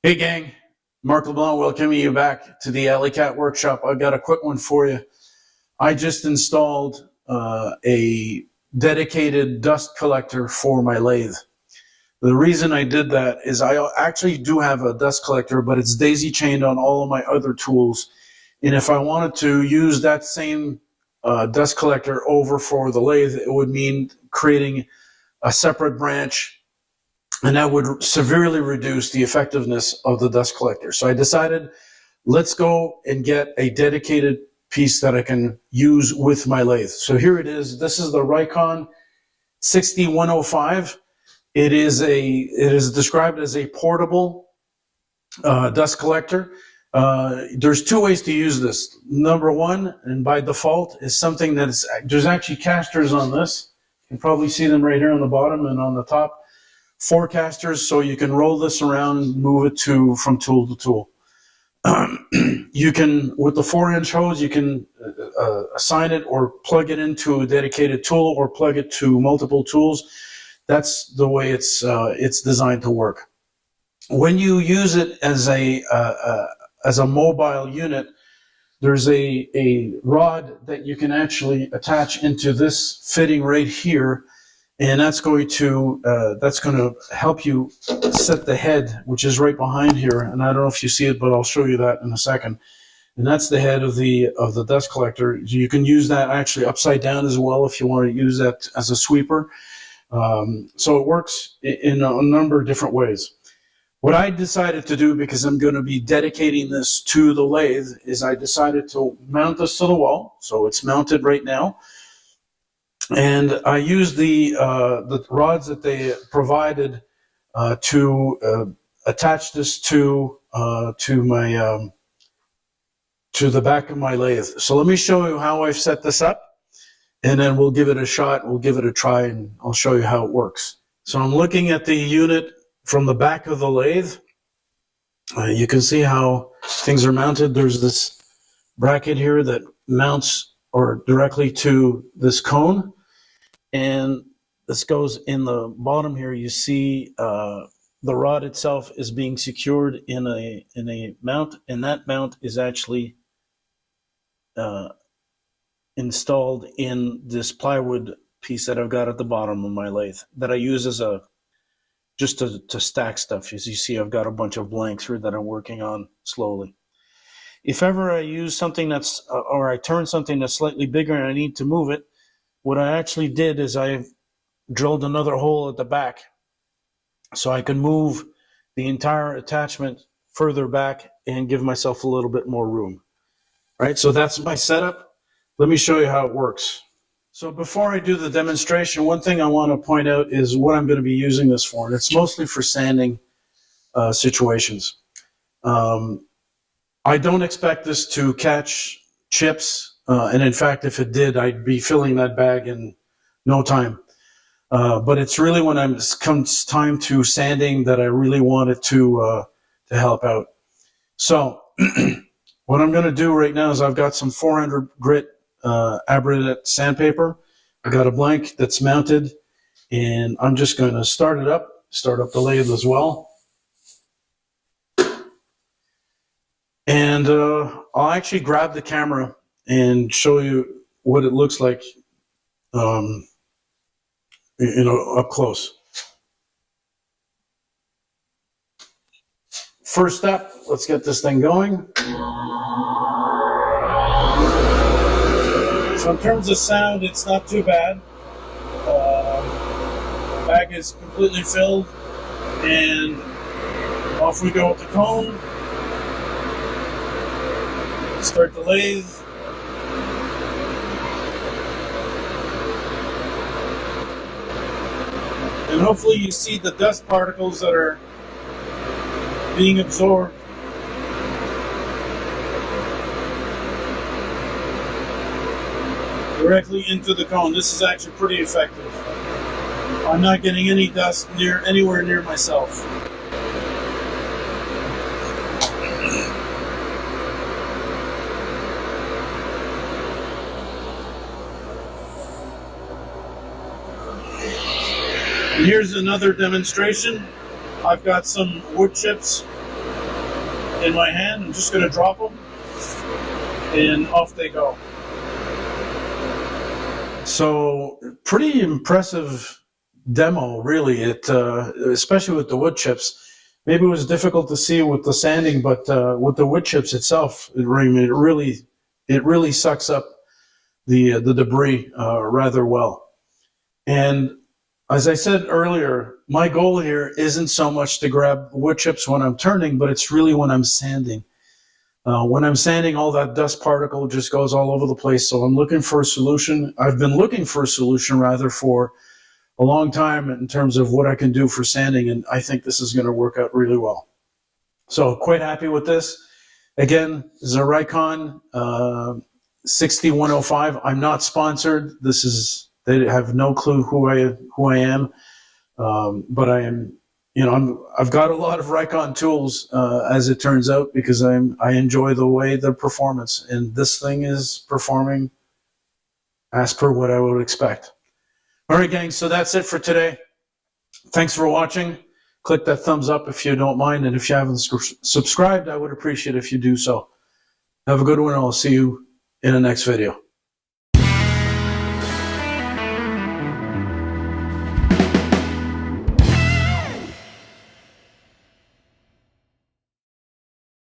Hey gang, Mark LeBlanc welcoming you back to the Alley Cat Workshop. I've got a quick one for you. I just installed a dedicated dust collector for my lathe. The reason I did that is I actually do have a dust collector, but it's daisy chained on all of my other tools. And if I wanted to use that same dust collector over for the lathe, it would mean creating a separate branch, and that would severely reduce the effectiveness of the dust collector. So I decided, let's go and get a dedicated piece that I can use with my lathe. So here it is. This is the Rikon 6105. It is described as a portable dust collector. There's two ways to use this. Number one, and by default, is something that is, there's actually casters on this. You can probably see them right here on the bottom and on the top. 4 casters, so you can roll this around and move it from tool to tool. You can, with the 4-inch hose, you can assign it or plug it into a dedicated tool or plug it to multiple tools. That's the way it's designed to work. When you use it as a mobile unit, there's a rod that you can actually attach into this fitting right here. And that's going to help you set the head, which is right behind here. And I don't know if you see it, but I'll show you that in a second. And that's the head of the dust collector. You can use that actually upside down as well if you want to use that as a sweeper. So it works in a number of different ways. What I decided to do, because I'm going to be dedicating this to the lathe, is I decided to mount this to the wall. So it's mounted right now. And I used the rods that they provided to attach this to the back of my lathe. So let me show you how I've set this up, and then we'll give it a shot. We'll give it a try, and I'll show you how it works. So I'm looking at the unit from the back of the lathe. You can see how things are mounted. There's this bracket here that mounts directly to this cone, and this goes in the bottom here. You see the rod itself is being secured in a mount, and that mount is actually installed in this plywood piece that I've got at the bottom of my lathe that I use as just to stack stuff. As you see, I've got a bunch of blanks here that I'm working on slowly. If ever I use something or I turn something that's slightly bigger and I need to move it, what I actually did is I drilled another hole at the back so I can move the entire attachment further back and give myself a little bit more room. All right, so that's my setup. Let me show you how it works. So before I do the demonstration, one thing I want to point out is what I'm going to be using this for, and it's mostly for sanding situations. I don't expect this to catch chips, and in fact, if it did, I'd be filling that bag in no time. But it's really when it comes time to sanding that I really want it to help out. So what I'm going to do right now is I've got some 400 grit Abradette sandpaper. I've got a blank that's mounted, and I'm just going to start up the lathe as well. And I'll actually grab the camera and show you what it looks like, up close. First step, let's get this thing going. So in terms of sound, it's not too bad. The bag is completely filled, and off we go with the cone. Start the lathe. And hopefully you see the dust particles that are being absorbed. Directly into the cone. This is actually pretty effective. I'm not getting any dust anywhere near myself. And here's another demonstration. I've got some wood chips in my hand. I'm just going to drop them, and off they go. So pretty impressive demo, really. It especially with the wood chips. Maybe it was difficult to see with the sanding, but with the wood chips itself, it really sucks up the debris rather well. And as I said earlier, my goal here isn't so much to grab wood chips when I'm turning, but it's really when I'm sanding. When I'm sanding, all that dust particle just goes all over the place. So I'm looking for a solution. I've been looking for a solution rather for a long time in terms of what I can do for sanding, and I think this is going to work out really well. So quite happy with this. Again, this is a Rikon 6105. I'm not sponsored. They have no clue who I am, but I am. I've got a lot of Rikon tools, as it turns out, because I enjoy the performance, and this thing is performing as per what I would expect. All right, gang, so that's it for today. Thanks for watching. Click that thumbs up if you don't mind, and if you haven't subscribed, I would appreciate it if you do so. Have a good one, and I'll see you in the next video.